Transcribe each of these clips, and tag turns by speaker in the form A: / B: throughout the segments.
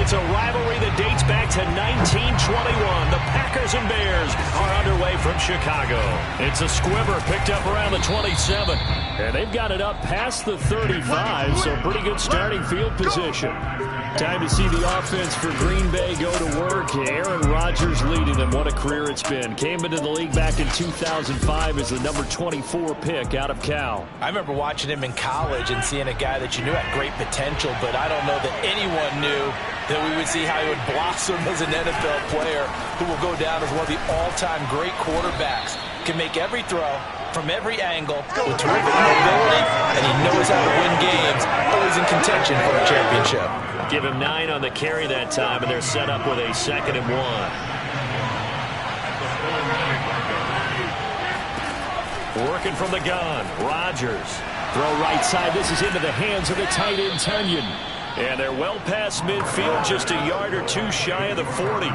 A: It's a rivalry that dates back to 1921. The Packers and Bears are underway from Chicago. It's a squibber picked up around the 27. And they've got it up past the 35, so pretty good starting field position. Time to see the offense for Green Bay go to work. Aaron Rodgers leading them. What a career it's been. Came into the league back in 2005 as the number 24 pick out of Cal.
B: I remember watching him in college and seeing a guy that you knew had great potential, but I don't know that anyone knew that we would see how he would blossom as an NFL player who will go down as one of the all-time great quarterbacks. Can make every throw from every angle with terrific mobility, and he knows how to win games, always in contention for a championship.
A: Give him 9 on the carry that time, and they're set up with a 2nd and 1. Working from the gun, Rodgers. Throw right side. This is into the hands of the tight end, Tunyon. And they're well past midfield, just a yard or two shy of the 40.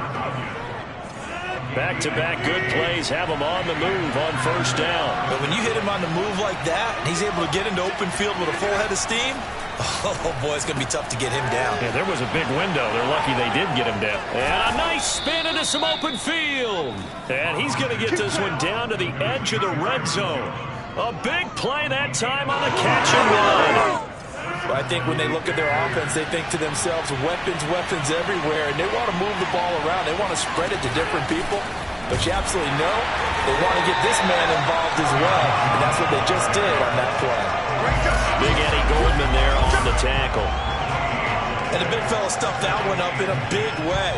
A: Back-to-back good plays have him on the move on first down.
B: But when you hit him on the move like that, and he's able to get into open field with a full head of steam, oh, boy, it's going to be tough to get him down.
A: Yeah, there was a big window. They're lucky they did get him down. And a nice spin into some open field. And he's going to get this one down to the edge of the red zone. A big play that time on the catch and run.
B: Well, I think when they look at their offense, they think to themselves, weapons, weapons everywhere, and they want to move the ball around. They want to spread it to different people. But you absolutely know they want to get this man involved as well, and that's what they just did on that play.
A: Big Eddie Goldman there on the tackle.
B: And the big fella stuffed that one up in a big way.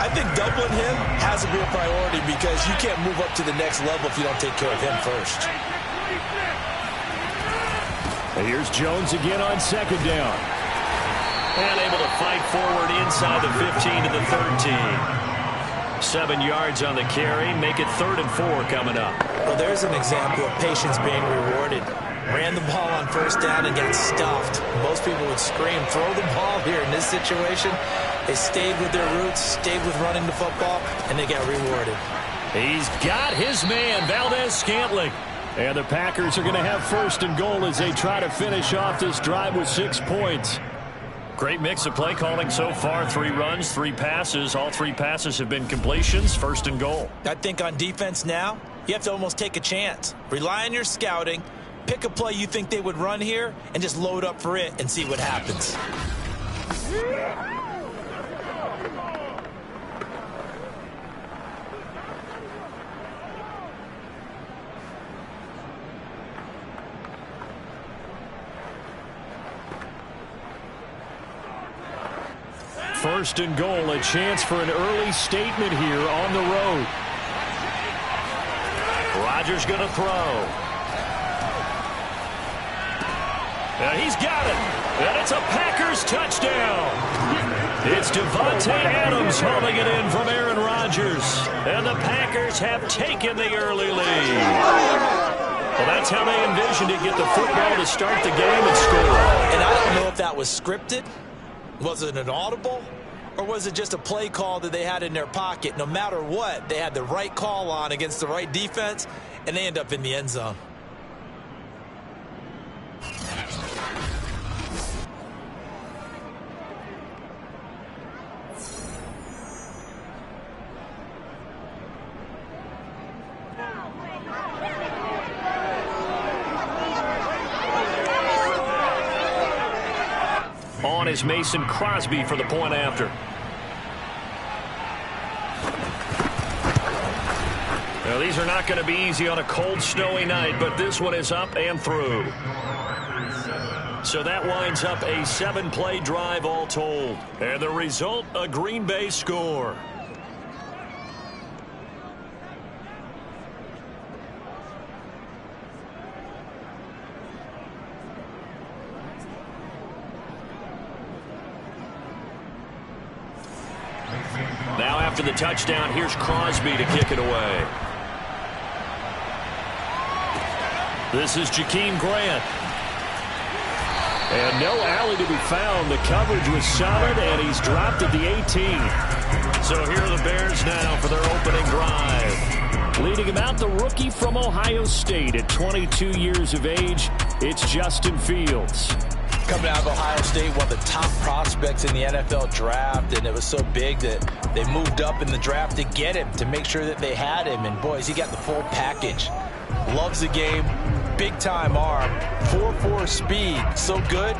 B: I think doubling him has to be a priority because you can't move up to the next level if you don't take care of him first.
A: And here's Jones again on 2nd down. And able to fight forward inside the 15 to the 13. 7 yards on the carry. Make it 3rd and 4 coming up.
B: Well, there's an example of patience being rewarded. Ran the ball on first down and got stuffed. Most people would scream, throw the ball here. In this situation, they stayed with their roots, stayed with running the football, and they got rewarded.
A: He's got his man, Valdez-Scantling. And the Packers are going to have 1st and goal as they try to finish off this drive with 6 points. Great mix of play calling so far. 3 runs, 3 passes. All 3 passes have been completions. 1st and goal.
B: I think on defense now, you have to almost take a chance. Rely on your scouting. Pick a play you think they would run here and just load up for it and see what happens.
A: First and goal, a chance for an early statement here on the road. Rodgers going to throw. And he's got it. And it's a Packers touchdown. It's Devontae Adams hauling it in from Aaron Rodgers. And the Packers have taken the early lead. Well, that's how they envisioned it, get the football to start the game and score.
B: And I don't know if that was scripted. Was it an audible? Or was it just a play call that they had in their pocket? No matter what, they had the right call on against the right defense, and they end up in the end zone.
A: On is Mason Crosby for the point after. Now, these are not going to be easy on a cold, snowy night, but this one is up and through. So that winds up a 7-play drive all told. And the result, a Green Bay score. Now after the touchdown, here's Crosby to kick it away. This is Jakeem Grant. And no alley to be found. The coverage was solid, and he's dropped at the 18. So here are the Bears now for their opening drive. Leading him out, the rookie from Ohio State at 22 years of age, it's Justin Fields.
B: Coming out of Ohio State, one of the top prospects in the NFL draft, and it was so big that they moved up in the draft to get him, to make sure that they had him. And boys, he got the full package. Loves the game, big time arm, 4.4 speed, so good.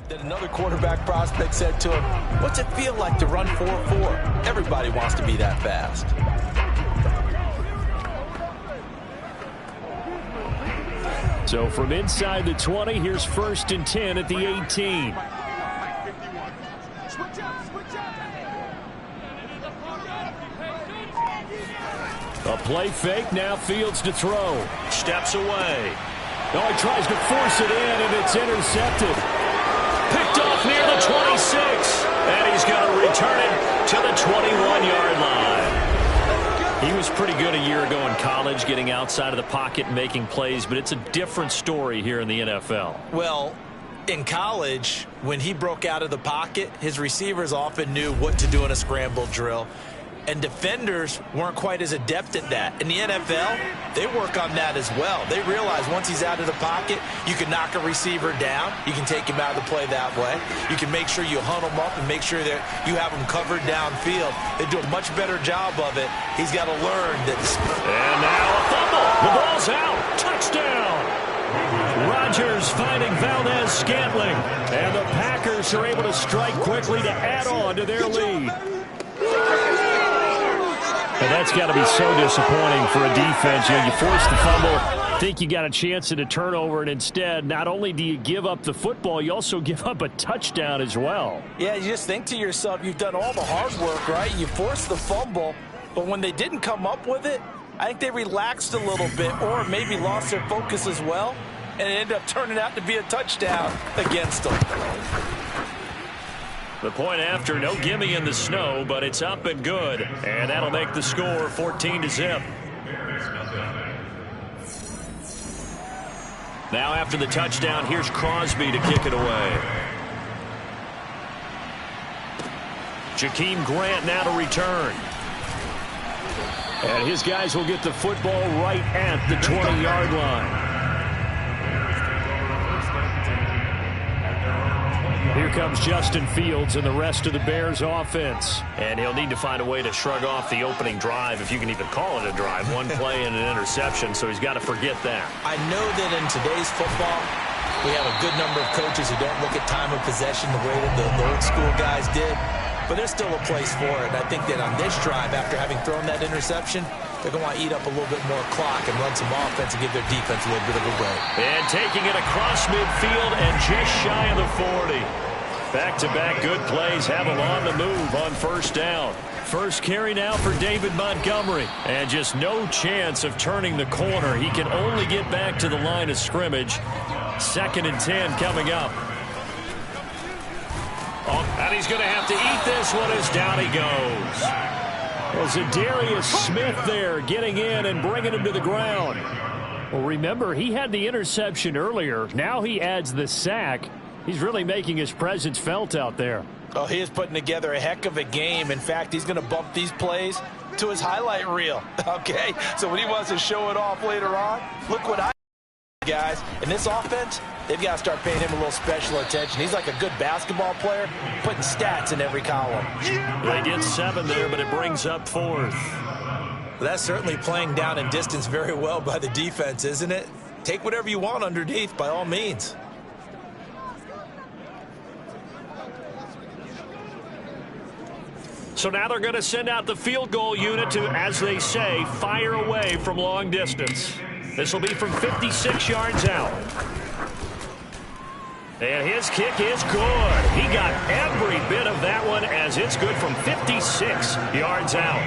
B: Then another quarterback prospect said to him, "What's it feel like to run 4.4? Everybody wants to be that fast."
A: So from inside the 20, here's 1st and 10 at the 18. A play fake, now Fields to throw. Steps away. Oh, he tries to force it in, and it's intercepted. Picked off near the 26, and he's going to return it to the 21-yard line. He was pretty good a year ago in college, getting outside of the pocket and making plays, but it's a different story here in the NFL.
B: Well, in college, when he broke out of the pocket, his receivers often knew what to do in a scramble drill. And defenders weren't quite as adept at that. In the NFL, they work on that as well. They realize once he's out of the pocket, you can knock a receiver down. You can take him out of the play that way. You can make sure you hunt him up and make sure that you have him covered downfield. They do a much better job of it. He's got to learn that.
A: And now a fumble. The ball's out. Touchdown. Rodgers finding Valdez-Scantling. And the Packers are able to strike quickly to add on to their lead. Well, that's got to be so disappointing for a defense. You know, you force the fumble, think you got a chance at a turnover, and instead, not only do you give up the football, you also give up a touchdown as well.
B: Yeah, you just think to yourself, you've done all the hard work, right? You forced the fumble, but when they didn't come up with it, I think they relaxed a little bit or maybe lost their focus as well, and it ended up turning out to be a touchdown against them.
A: The point after, no gimme in the snow, but it's up and good. And that'll make the score 14-0. Now after the touchdown, here's Crosby to kick it away. Jakeem Grant now to return. And his guys will get the football right at the 20-yard line. Here comes Justin Fields and the rest of the Bears offense. And he'll need to find a way to shrug off the opening drive, if you can even call it a drive. One play and an interception, so he's got to forget that.
B: I know that in today's football, we have a good number of coaches who don't look at time of possession the way that the old school guys did. But there's still a place for it. And I think that on this drive, after having thrown that interception, they're going to want to eat up a little bit more clock and run some offense and give their defense a little bit of a break.
A: And taking it across midfield and just shy of the 40. Back-to-back good plays have him on the move on first down. First carry now for David Montgomery. And just no chance of turning the corner. He can only get back to the line of scrimmage. 2nd and 10 coming up. Oh, and he's going to have to eat this one as down he goes. Well, Zadarius Smith there getting in and bringing him to the ground. Well, remember, he had the interception earlier. Now he adds the sack. He's really making his presence felt out there.
B: Oh, he is putting together a heck of a game. In fact, he's going to bump these plays to his highlight reel. Okay, so when he wants to show it off later on, look what I guys. In this offense, they've got to start paying him a little special attention. He's like a good basketball player, putting stats in every column.
A: They get 7 there, but it brings up 4th.
B: Well, that's certainly playing down and distance very well by the defense, isn't it? Take whatever you want underneath, by all means.
A: So now they're going to send out the field goal unit to, as they say, fire away from long distance. This will be from 56 yards out. And his kick is good. He got every bit of that one as it's good from 56 yards out.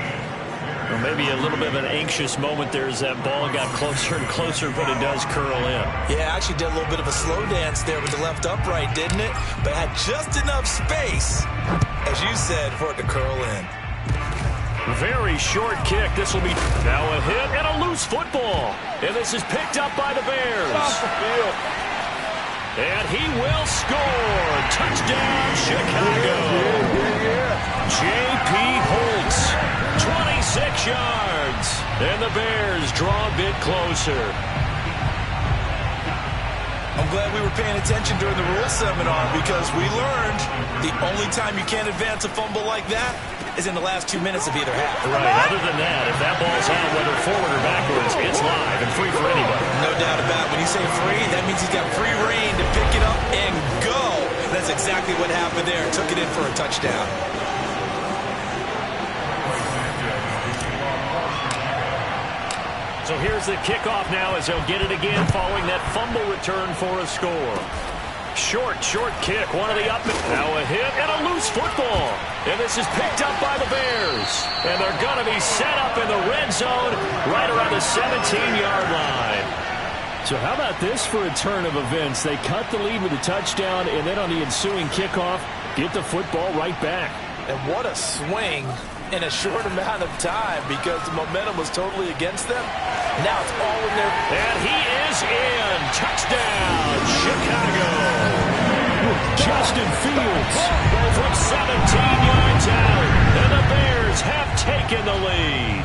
A: Well, maybe a little bit of an anxious moment there as that ball got closer and closer, but it does curl in.
B: Yeah, actually did a little bit of a slow dance there with the left upright, didn't it? But had just enough space, as you said, for it to curl in.
A: Very short kick. This will be now a hit and a loose football. And this is picked up by the Bears.
B: Off the field.
A: And he will score. Touchdown, Chicago. J.P. Holtz, 26 yards. And the Bears draw a bit closer.
B: I'm glad we were paying attention during the rules seminar because we learned the only time you can't advance a fumble like that is in the last 2 minutes of either half.
A: Right. Other than that, if that ball's out, whether forward or backwards, it's live and free for anybody.
B: No doubt about it. When you say free, that means he's got free reign to pick it up and go. That's exactly what happened there. Took it in for a touchdown.
A: So here's the kickoff now as they'll get it again following that fumble return for a score. Short kick. One of the up. Now a hit and a loose football. And this is picked up by the Bears. And they're going to be set up in the red zone right around the 17-yard line. So how about this for a turn of events? They cut the lead with a touchdown, and then on the ensuing kickoff, get the football right back.
B: And what a swing in a short amount of time because the momentum was totally against them. Now it's all in there.
A: And he is in. Touchdown, Chicago. Justin Fields from 17 yards out. And the Bears have taken the lead.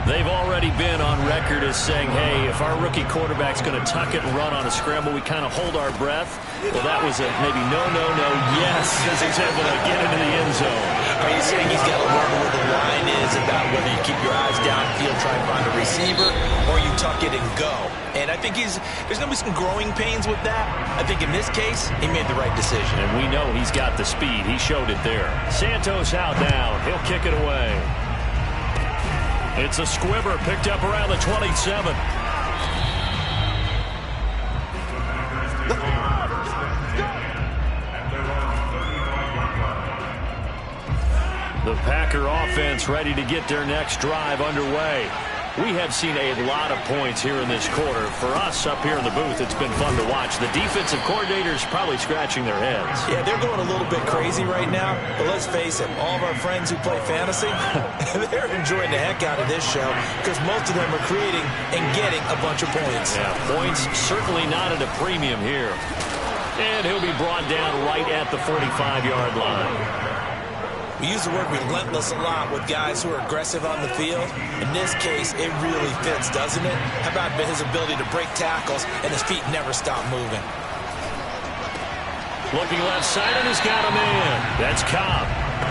A: They've already been on record as saying, hey, if our rookie quarterback's going to tuck it and run on a scramble, we kind of hold our breath. Well, that was a maybe no, yes, as example to get into the end zone.
B: Are you saying he's got to learn where the line is about whether you keep your eyes downfield, try and find a receiver, or you tuck it and go? And I think there's going to be some growing pains with that. I think in this case, he made the right decision.
A: And we know he's got the speed. He showed it there. Santos out now. He'll kick it away. It's a squibber picked up around the 27. The Packer offense ready to get their next drive underway. We have seen a lot of points here in this quarter. For us up here in the booth, it's been fun to watch. The defensive coordinators probably scratching their heads.
B: Yeah, they're going a little bit crazy right now. But let's face it, all of our friends who play fantasy, they're enjoying the heck out of this show because most of them are creating and getting a bunch of points.
A: Yeah, points certainly not at a premium here. And he'll be brought down right at the 45-yard line.
B: We use the word relentless a lot with guys who are aggressive on the field. In this case, it really fits, doesn't it? How about his ability to break tackles and his feet never stop moving?
A: Looking left side, and he's got a man. That's Cobb.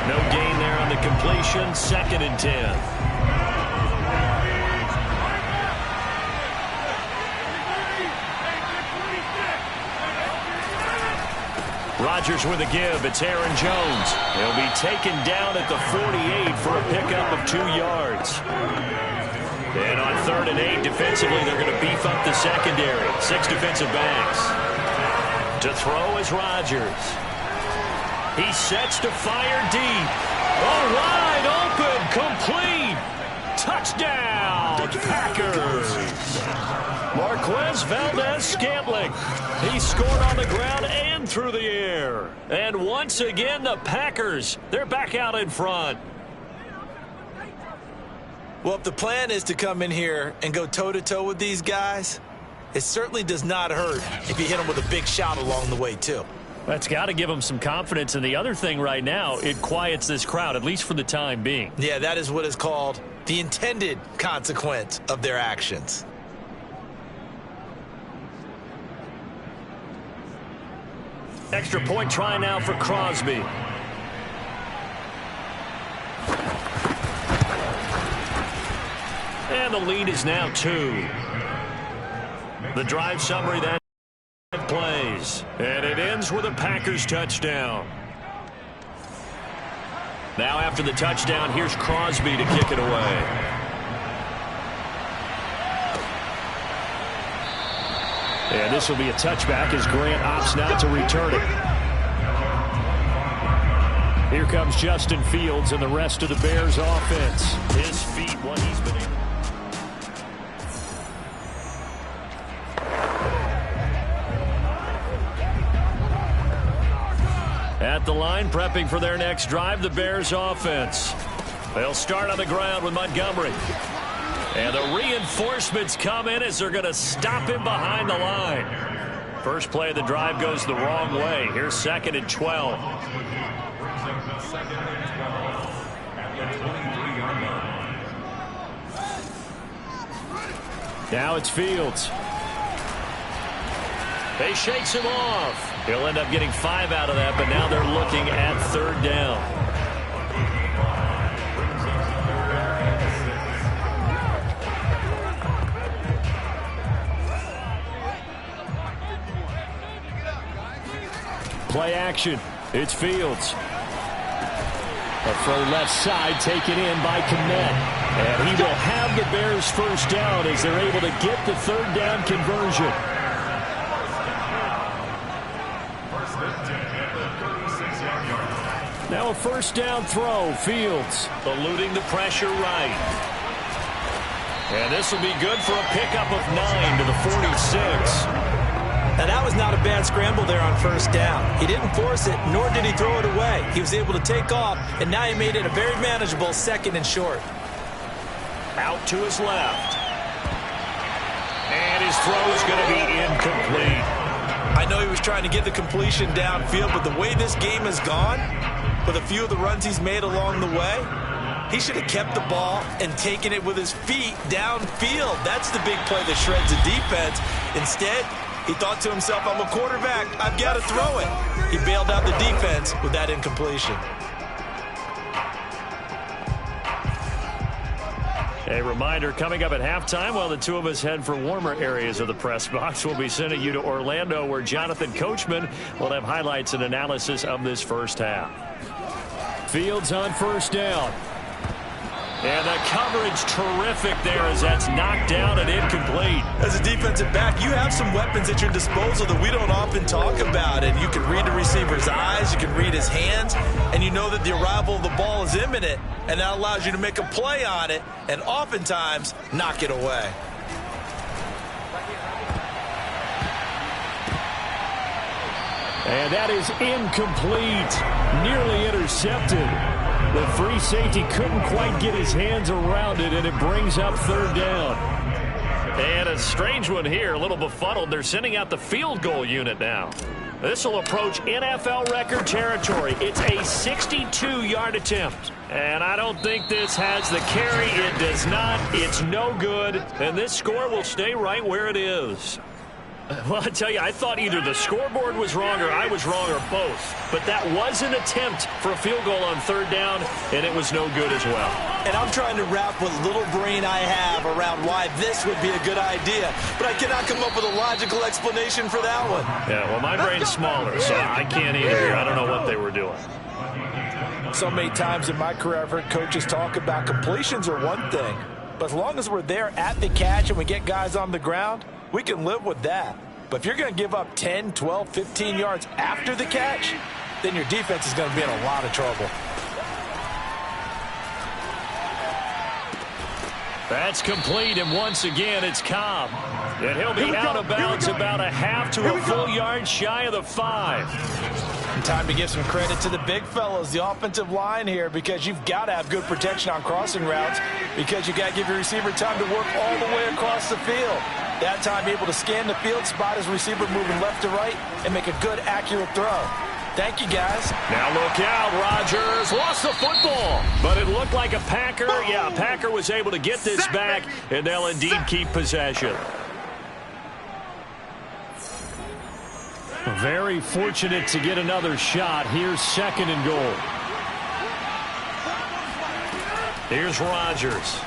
A: No gain there on the completion. 2nd and 10. Rodgers with a give. It's Aaron Jones. He'll be taken down at the 48 for a pickup of 2 yards. And on 3rd and 8, defensively, they're going to beef up the secondary. 6 defensive backs. To throw is Rodgers. He sets to fire deep. Oh, wide open. Complete. Touchdown, Packers. Marquez Valdez-Scantling. He scored on the ground and through the air. And once again, the Packers, they're back out in front.
B: Well, if the plan is to come in here and go toe-to-toe with these guys, it certainly does not hurt if you hit them with a big shot along the way, too.
A: That's got to give them some confidence. And the other thing right now, it quiets this crowd, at least for the time being.
B: Yeah, that is what is called the intended consequence of their actions.
A: Extra point try now for Crosby. And the lead is now 2. The drive summary then plays. And it ends with a Packers touchdown. Now after the touchdown, here's Crosby to kick it away. And this will be a touchback as Grant opts not to return it. Here comes Justin Fields and the rest of the Bears offense. His feet, what he's been able. At the line, prepping for their next drive, the Bears offense. They'll start on the ground with Montgomery. And the reinforcements come in as they're going to stop him behind the line. First play of the drive goes the wrong way. Here's 2nd and 12. Now it's Fields. He shakes him off. He'll end up getting 5 out of that, but now they're looking at 3rd down. Play action. It's Fields. A throw left side taken in by Kmet. And he will have the Bears first down as they're able to get the 3rd down conversion. Now a first down throw. Fields eluding the pressure right. And this will be good for a pickup of 9 to the 46.
B: Now, that was not a bad scramble there on first down. He didn't force it, nor did he throw it away. He was able to take off, and now he made it a very manageable 2nd and short.
A: Out to his left. And his throw is going to be incomplete.
B: I know he was trying to get the completion downfield, but the way this game has gone, with a few of the runs he's made along the way, he should have kept the ball and taken it with his feet downfield. That's the big play that shreds the defense. Instead, he thought to himself, I'm a quarterback. I've got to throw it. He bailed out the defense with that incompletion.
A: A reminder, coming up at halftime, while the two of us head for warmer areas of the press box, we'll be sending you to Orlando, where Jonathan Coachman will have highlights and analysis of this first half. Fields on first down. And the coverage terrific there as that's knocked down and incomplete.
B: As a defensive back, you have some weapons at your disposal that we don't often talk about. And you can read the receiver's eyes, you can read his hands, and you know that the arrival of the ball is imminent. And that allows you to make a play on it and oftentimes knock it away.
A: And that is incomplete. Nearly intercepted. The free safety couldn't quite get his hands around it, and it brings up 3rd down. And a strange one here, a little befuddled. They're sending out the field goal unit now. This will approach NFL record territory. It's a 62-yard attempt. And I don't think this has the carry. It does not. It's no good. And this score will stay right where it is. Well, I tell you, I thought either the scoreboard was wrong or I was wrong or both. But that was an attempt for a field goal on 3rd down, and it was no good as well.
B: And I'm trying to wrap what little brain I have around why this would be a good idea. But I cannot come up with a logical explanation for that one.
A: Yeah, well, my brain's smaller, so I can't either. I don't know what they were doing.
B: So many times in my career, I've heard coaches talk about completions are one thing. But as long as we're there at the catch and we get guys on the ground, we can live with that. But if you're going to give up 10, 12, 15 yards after the catch, then your defense is going to be in a lot of trouble.
A: That's complete, and once again, it's Cobb. And he'll be out of bounds about a half to a full yard shy of the 5.
B: And time to give some credit to the big fellas, the offensive line here, because you've got to have good protection on crossing routes, because you got to give your receiver time to work all the way across the field. That time, be able to scan the field, spot his receiver moving left to right, and make a good, accurate throw. Thank you, guys.
A: Now look out, Rodgers lost the football, but it looked like a Packer. Yeah, a Packer was able to get this back, and they'll indeed keep possession. Very fortunate to get another shot. Here's 2nd and goal. Here's Rodgers.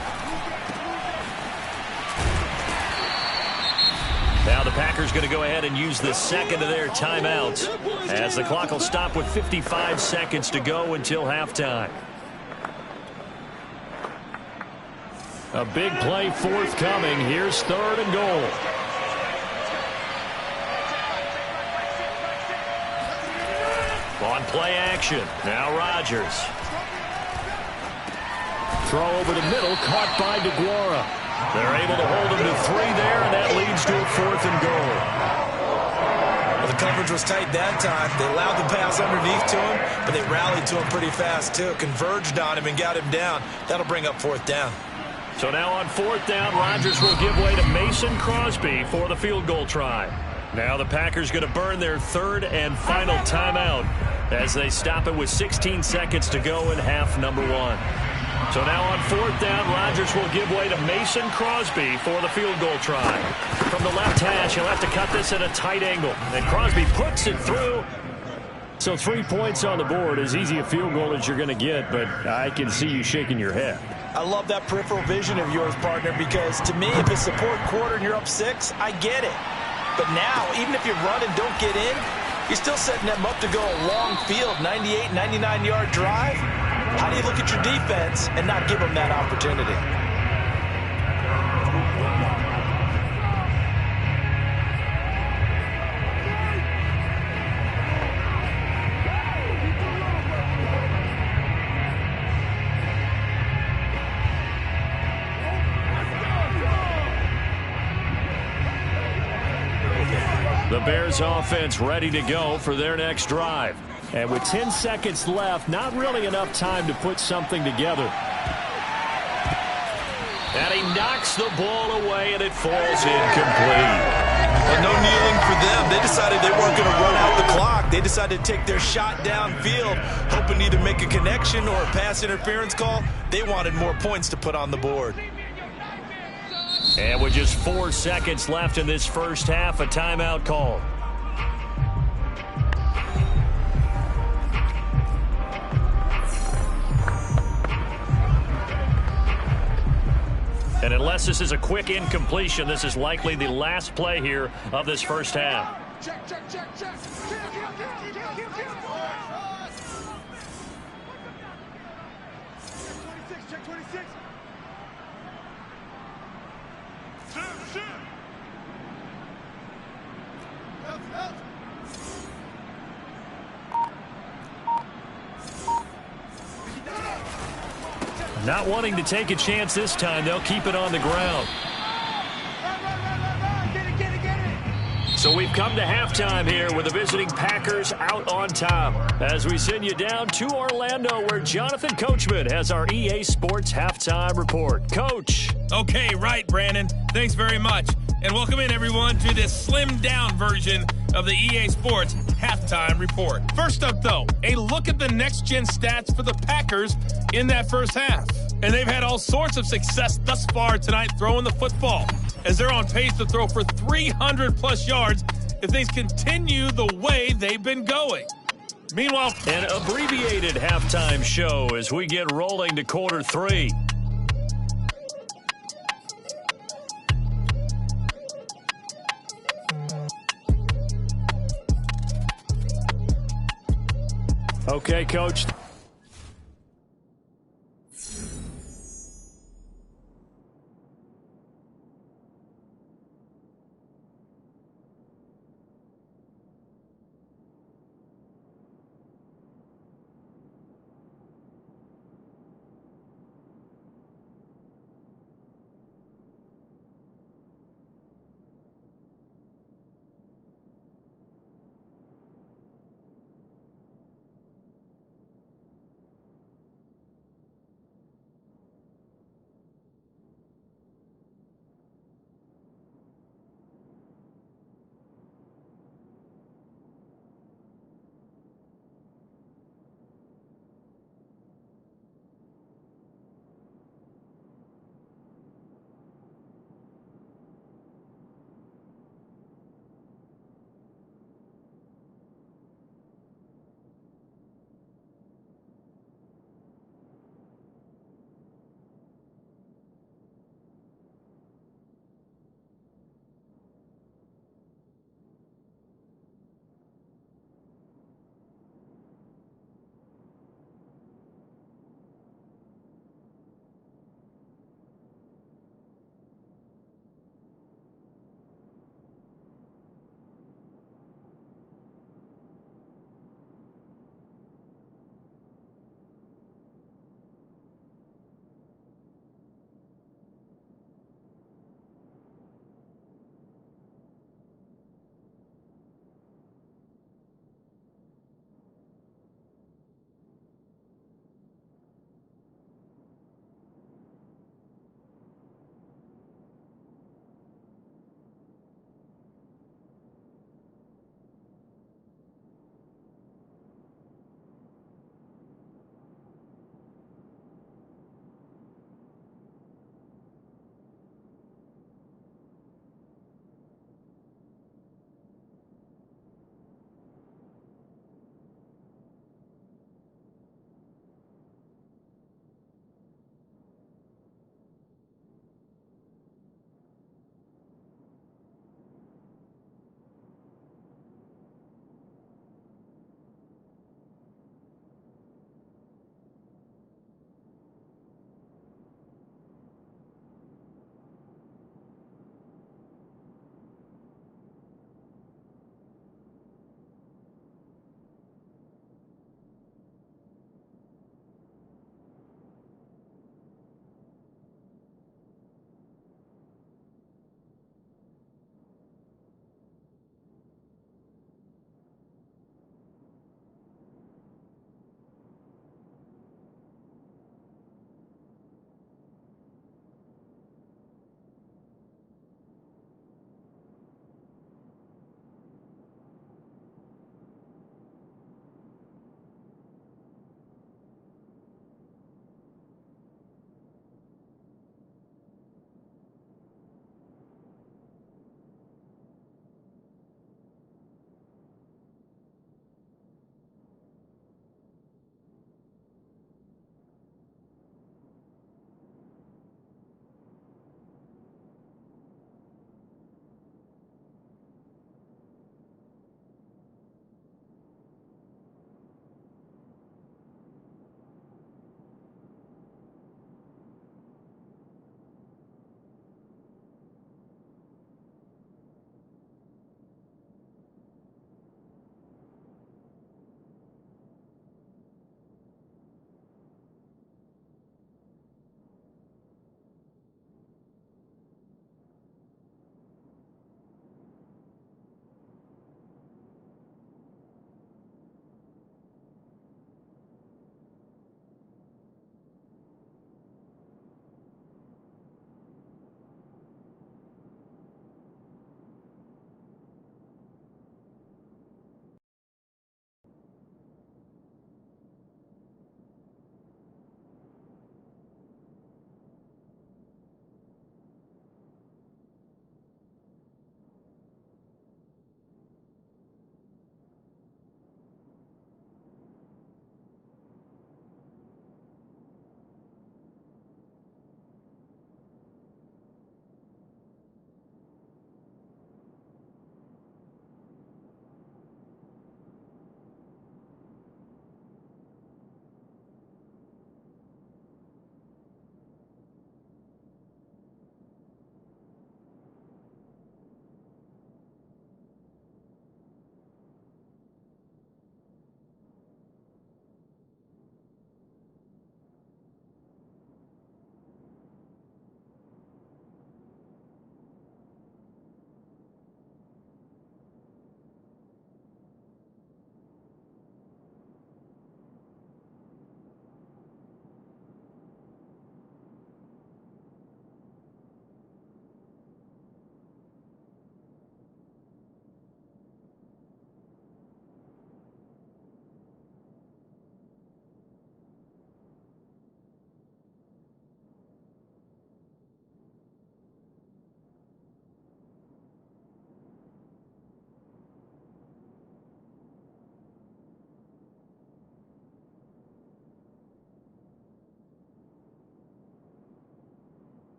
A: Now the Packers going to go ahead and use the second of their timeouts as the clock will stop with 55 seconds to go until halftime. A big play forthcoming. Here's 3rd and goal. On play action. Now Rodgers. Throw over the middle, caught by DeGuara. They're able to hold him to 3 there, and that leads to a 4th and goal.
B: Well, the coverage was tight that time. They allowed the pass underneath to him, but they rallied to him pretty fast, too. Converged on him and got him down. That'll bring up 4th down.
A: So now on 4th down, Rodgers will give way to Mason Crosby for the field goal try. Now the Packers going to burn their 3rd and final timeout as they stop it with 16 seconds to go in half number 1. So now on 4th down, Rodgers will give way to Mason Crosby for the field goal try. From the left hash, he'll have to cut this at a tight angle. And Crosby puts it through. So 3 points on the board, as easy a field goal as you're going to get, but I can see you shaking your head.
B: I love that peripheral vision of yours, partner, because to me, if it's the 4th quarter and you're up 6, I get it. But now, even if you run and don't get in, you're still setting them up to go a long field, 98, 99-yard drive. How do you look at your defense and not give them that opportunity?
A: The Bears offense ready to go for their next drive. And with 10 seconds left, not really enough time to put something together. And he knocks the ball away, and it falls incomplete.
B: Well, no kneeling for them. They decided they weren't going to run out the clock. They decided to take their shot downfield, hoping to either make a connection or a pass interference call. They wanted more points to put on the board.
A: And with just 4 seconds left in this first half, a timeout call. And unless this is a quick incompletion, this is likely the last play here of this first half.
C: Check, check, check, check. Check 26.
A: Not wanting to take a chance this time, they'll keep it on the ground. So we've come to halftime here with the visiting Packers out on top. As we send you down to Orlando, where Jonathan Coachman has our EA Sports Halftime Report. Coach.
D: Okay, right, Brandon. Thanks very much. And welcome in, everyone, to this slimmed-down version of the EA Sports Halftime Report. First up, though, a look at the next-gen stats for the Packers in that first half. And they've had all sorts of success thus far tonight throwing the football, as they're on pace to throw for 300-plus yards if things continue the way they've been going. Meanwhile,
A: an abbreviated halftime show as we get rolling to quarter 3. Okay, Coach.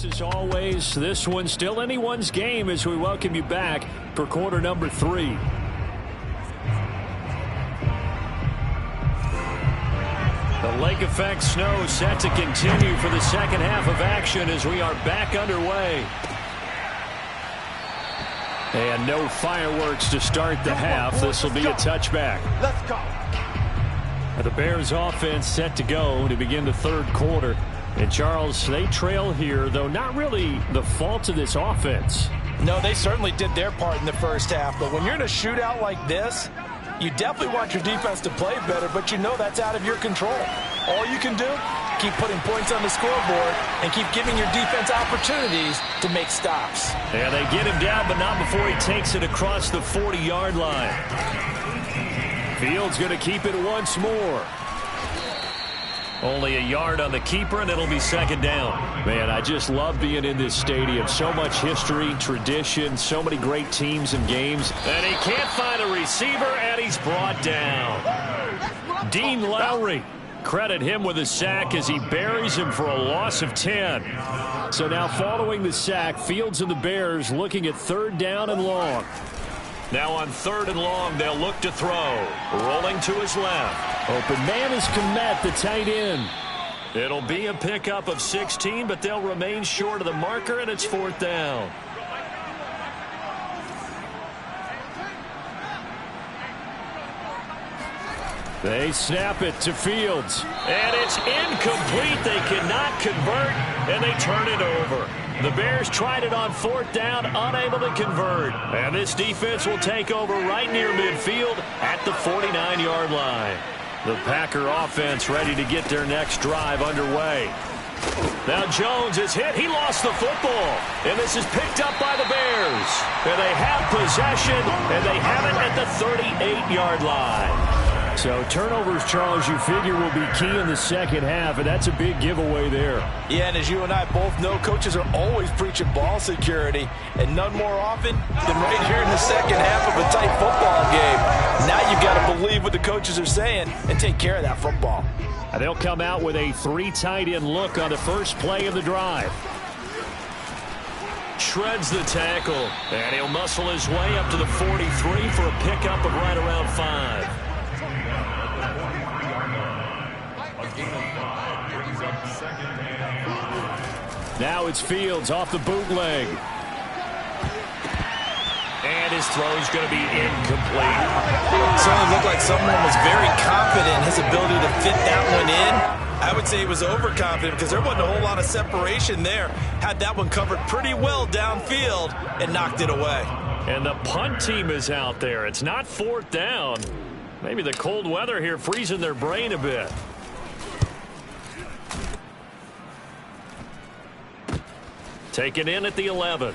A: Thanks as always. This one's still anyone's game as we welcome you back for quarter number 3. The lake effect snow set to continue for the second half of action as we are back underway. And no fireworks to start the half. This will be a touchback.
C: Let's go.
A: The Bears offense set to go to begin the third quarter. And Charles, they trail here, though not really the fault of this offense.
B: No, they certainly did their part in the first half. But when you're in a shootout like this, you definitely want your defense to play better, but you know that's out of your control. All you can do, keep putting points on the scoreboard and keep giving your defense opportunities to make stops.
A: Yeah, they get him down, but not before he takes it across the 40-yard line. Fields going to keep it once more. Only a yard on the keeper, and it'll be second down. Man, I just love being in this stadium. So much history, tradition, so many great teams and games. And he can't find a receiver, and he's brought down. Dean Lowry. Credit him with a sack as he buries him for a loss of 10. So now following the sack, Fields and the Bears looking at third down and long. Now on third and long, they'll look to throw. Rolling to his left. Open man is Komet, the tight end. It'll be a pickup of 16, but they'll remain short of the marker, and it's fourth down. They snap it to Fields. And it's incomplete. They cannot convert, and they turn it over. The Bears tried it on fourth down, unable to convert. And this defense will take over right near midfield at the 49-yard line. The Packer offense ready to get their next drive underway. Now Jones is hit. He lost the football. And this is picked up by the Bears. And they have possession, and they have it at the 38-yard line. So turnovers, Charles, you figure will be key in the second half, and that's a big giveaway there.
B: Yeah, and as you and I both know, coaches are always preaching ball security, and none more often than right here in the second half of a tight football game. Now you've got to believe what the coaches are saying and take care of that football.
A: And they'll come out with a 3 tight end look on the first play of the drive. Shreds the tackle, and he'll muscle his way up to the 43 for a pickup of right around 5. Now it's Fields off the bootleg. And his throw's going to be incomplete.
B: It certainly looked like someone was very confident in his ability to fit that one in. I would say he was overconfident because there wasn't a whole lot of separation there. Had that one covered pretty well downfield and knocked it away.
A: And the punt team is out there. It's not fourth down. Maybe the cold weather here freezing their brain a bit. Taken in at the 11.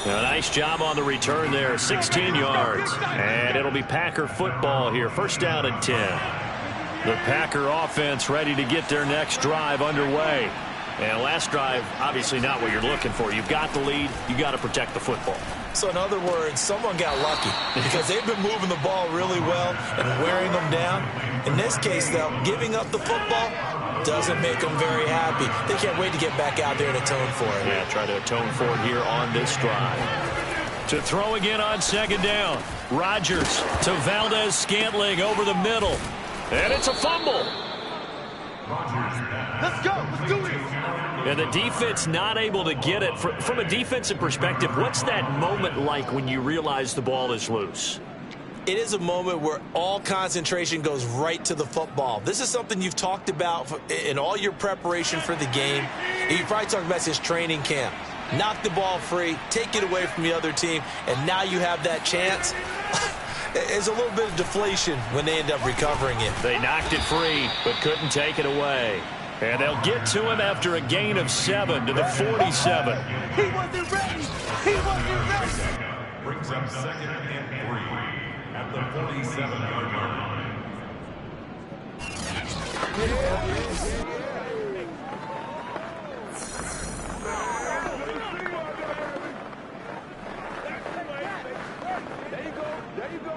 A: A nice job on the return there. 16 yards. And it'll be Packer football here. First down and 10. The Packer offense ready to get their next drive underway. And last drive, obviously not what you're looking for. You've got the lead. You've got to protect the football.
B: So in other words, someone got lucky because they've been moving the ball really well and wearing them down. In this case, though, giving up the football doesn't make them very happy. They can't wait to get back out there and atone for it.
A: Yeah, try to atone for it here on this drive. To throw again on second down. Rodgers to Valdez-Scantling over the middle. And it's a fumble.
C: Let's go. Let's do it.
A: And the defense not able to get it. From a defensive perspective, what's that moment like when you realize the ball is loose?
B: It is a moment where all concentration goes right to the football. This is something you've talked about in all your preparation for the game. You probably talked about this training camp. Knock the ball free, take it away from the other team, and now you have that chance. There's a little bit of deflation when they end up recovering it.
A: They knocked it free, but couldn't take it away. And they'll get to him after a gain of 7 to the 47.
C: He wasn't ready. He wasn't ready.
E: Brings up second and 3 at the 47-yard line.
C: There you go. There you go.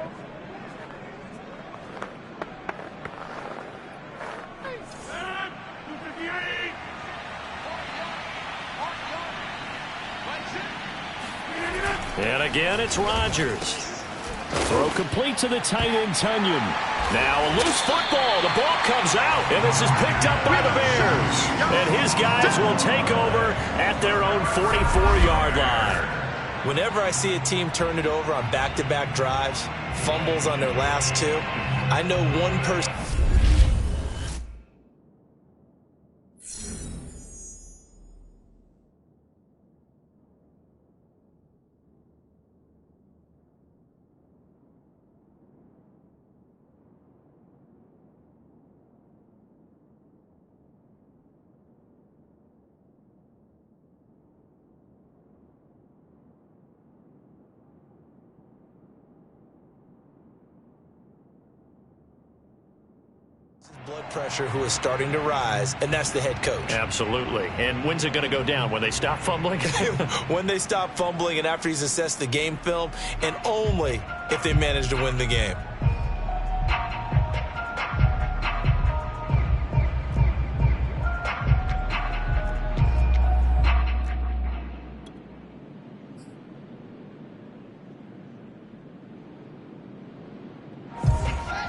A: And again, it's Rodgers. Throw complete to the tight end, Tunyon. Now a loose football. The ball comes out, and this is picked up by the Bears. And his guys will take over at their own 44-yard line.
B: Whenever I see a team turn it over on back-to-back drives, fumbles on their last two, I know one person. Blood pressure who is starting to rise, and that's the head coach.
A: Absolutely. And when's it going to go down? When they stop fumbling?
B: When they stop fumbling and after he's assessed the game film, and only if they manage to win the game.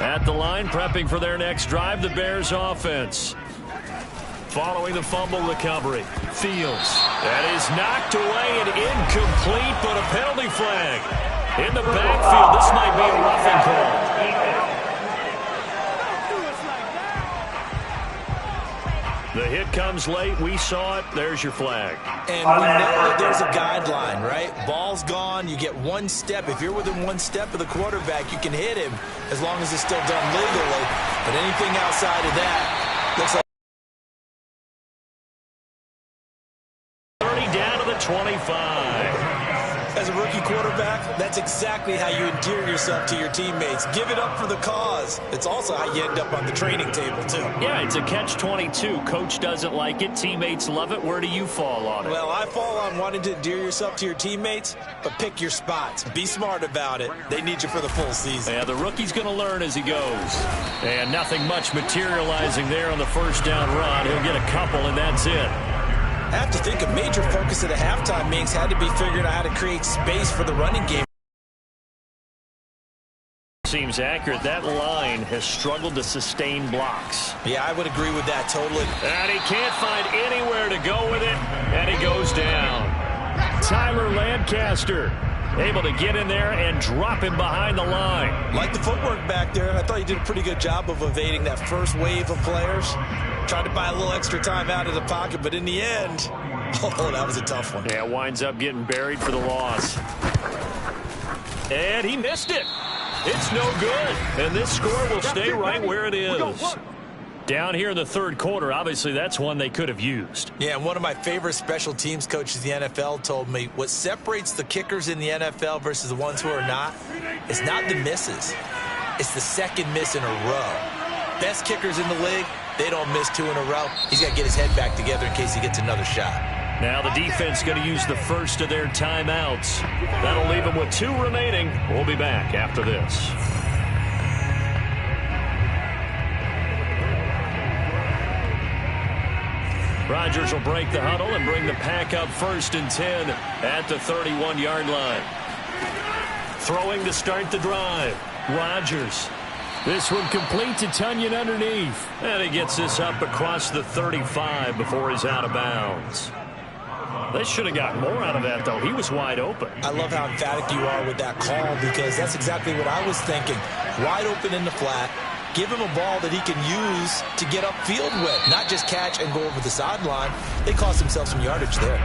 A: At the line, prepping for their next drive, the Bears offense. Following the fumble recovery, Fields. That is knocked away and incomplete, but a penalty flag. In the backfield, this might be a roughing call. The hit comes late. We saw it. There's your flag.
B: And we know that there's a guideline, right? Ball's gone. You get one step. If you're within one step of the quarterback, you can hit him as long as it's still done legally. But anything outside of that looks like
A: 30 down to the 25.
B: as a rookie quarterback, that's exactly how you endear yourself to your teammates. Give it up for the cause. It's also how you end up on the training table, too.
A: Yeah, it's a catch-22. Coach doesn't like it. Teammates love it. Where do you fall on it?
B: Well, I fall on wanting to endear yourself to your teammates, but pick your spots. Be smart about it. They need you for the full season.
A: Yeah, the rookie's going to learn as he goes. And nothing much materializing there on the first down run. He'll get a couple, and that's it.
B: I have to think a major focus of the halftime meetings had to be figuring out how to create space for the running game.
A: Seems accurate. That line has struggled to sustain blocks.
B: Yeah, I would agree with that totally.
A: And he can't find anywhere to go with it, and he goes down. Tyler Lancaster able to get in there and drop him behind the line.
B: Like the footwork back there, I thought he did a pretty good job of evading that first wave of players. Tried to buy a little extra time out of the pocket, but in the end, oh, that was a tough one.
A: Yeah, winds up getting buried for the loss. And he missed it. It's no good. And this score will stay right where it is. Down here in the third quarter, obviously that's one they could have used.
B: Yeah, and one of my favorite special teams coaches in the NFL told me what separates the kickers in the NFL versus the ones who are not is not the misses. It's the second miss in a row. Best kickers in the league, they don't miss two in a row. He's got to get his head back together in case he gets another shot.
A: Now the defense going to use the first of their timeouts. That'll leave them with 2 remaining. We'll be back after this. Rodgers will break the huddle and bring the pack up 1st and 10 at the 31-yard line. Throwing to start the drive. Rodgers. This one complete to Tunyon underneath. And he gets this up across the 35 before he's out of bounds. They should have got more out of that, though. He was wide open.
B: I love how emphatic you are with that call because that's exactly what I was thinking. Wide open in the flat. Give him a ball that he can use to get upfield with, not just catch and go over the sideline. They cost themselves some yardage there.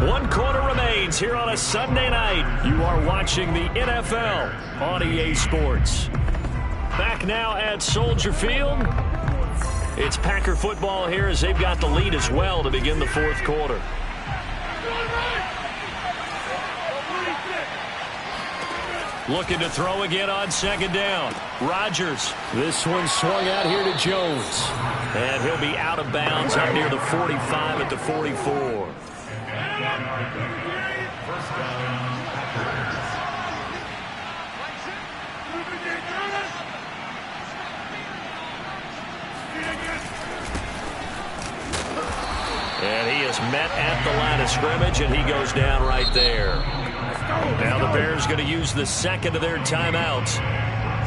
A: 1 quarter remains here on a Sunday night. You are watching the NFL on EA Sports. Back now at Soldier Field. It's Packer football here as they've got the lead as well to begin the 4th quarter. Looking to throw again on 2nd down. Rodgers. This one swung out here to Jones. And he'll be out of bounds up near the 45 at the 44. And he is met at the line of scrimmage, and he goes down right there. Now the Bears going to use the second of their timeouts.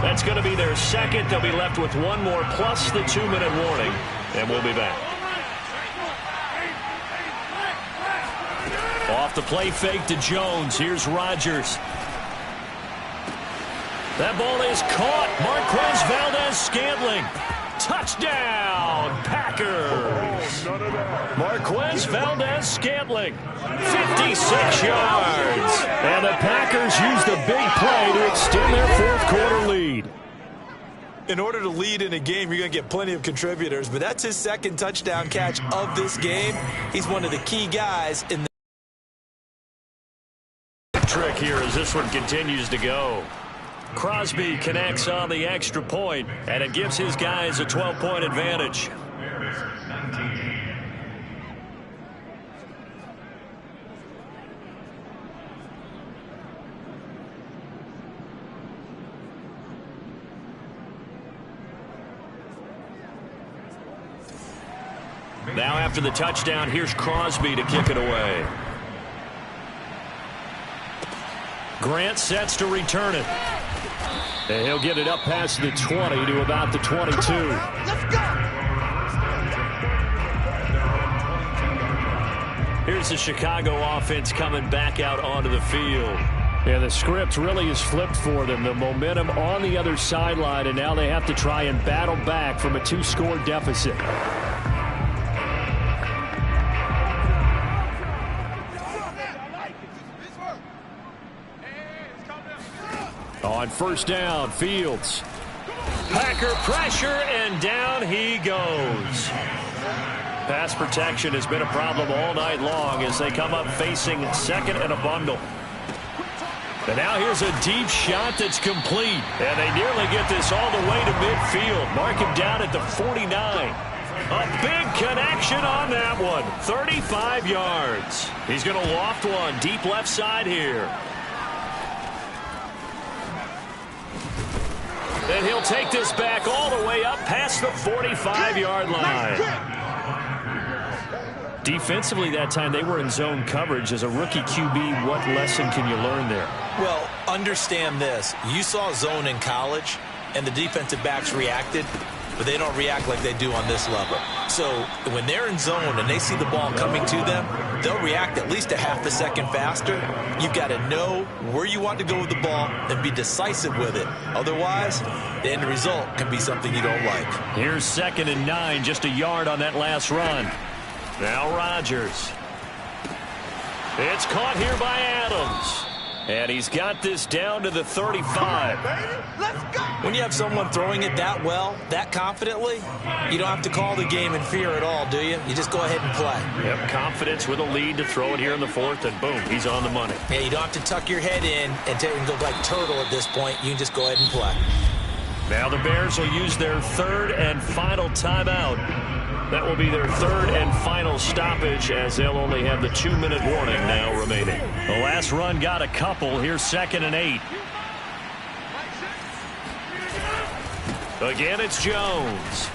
A: That's going to be their second. They'll be left with one more plus the 2-minute warning, and we'll be back. Off the play fake to Jones. Here's Rodgers. That ball is caught. Marquez Valdez-Scantling. Touchdown, Packers. Marquez Valdez-Scantling, 56 yards. And the Packers use the big play to extend their fourth-quarter lead.
B: In order to lead in a game, you're going to get plenty of contributors, but that's his second touchdown catch of this game. He's one of the key guys in the
A: trick here as this one continues to go. Crosby connects on the extra point, and it gives his guys a 12-point advantage. Now after the touchdown, here's Crosby to kick it away. Grant sets to return it. And he'll get it up past the 20 to about the 22. Let's go! Here's the Chicago offense coming back out onto the field. Yeah, the script really is flipped for them. The momentum on the other sideline, and now they have to try and battle back from a 2-score deficit. On first down, Fields. Packer pressure, and down he goes. Pass protection has been a problem all night long as they come up facing second and a bundle. And now here's a deep shot that's complete. And they nearly get this all the way to midfield. Mark him down at the 49. A big connection on that one. 35 yards. He's going to loft one deep left side here. And he'll take this back all the way up past the 45-yard line. Defensively that time, they were in zone coverage. As a rookie QB, what lesson can you learn there?
B: Well, understand this. You saw zone in college, and the defensive backs reacted, but they don't react like they do on this level. So when they're in zone and they see the ball coming to them, they'll react at least a half a second faster. You've got to know where you want to go with the ball and be decisive with it. Otherwise, the end result can be something you don't like.
A: Here's 2nd and 9, just a yard on that last run. Now Rodgers. It's caught here by Adams. And he's got this down to the 35.
B: When you have someone throwing it that well, that confidently, you don't have to call the game in fear at all, do you? You just go ahead and play.
A: Yep, confidence with a lead to throw it here in the fourth, and boom, he's on the money.
B: Yeah, you don't have to tuck your head in and go like turtle at this point. You can just go ahead and play.
A: Now the Bears will use their third and final timeout. That will be their third and final stoppage as they'll only have the 2-minute warning now remaining. The last run got a couple. Here's 2nd and 8. Again, it's Jones.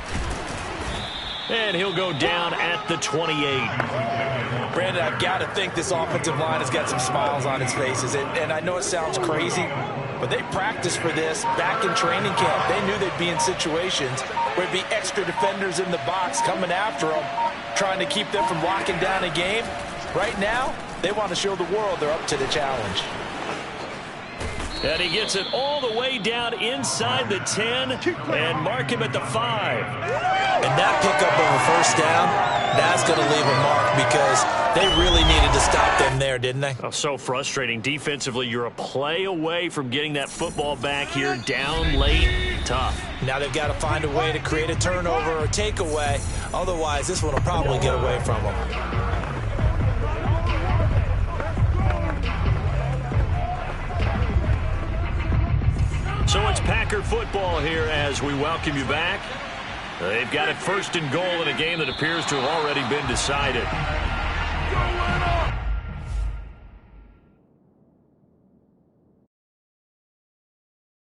A: And he'll go down at the 28.
B: Brandon, I've got to think this offensive line has got some smiles on its faces. And I know it sounds crazy, but they practiced for this back in training camp. They knew they'd be in situations where it'd be extra defenders in the box coming after them, trying to keep them from locking down a game. Right now, they want to show the world they're up to the challenge.
A: And he gets it all the way down inside the 10 and mark him at the 5.
B: And that pickup of a first down, that's going to leave a mark because they really needed to stop them there, didn't they?
A: Oh, so frustrating. Defensively, you're a play away from getting that football back here down late. Tough.
B: Now they've got to find a way to create a turnover or takeaway. Otherwise, this one will probably get away from them.
A: So it's Packer football here as we welcome you back. They've got it 1st and goal in a game that appears to have already been decided.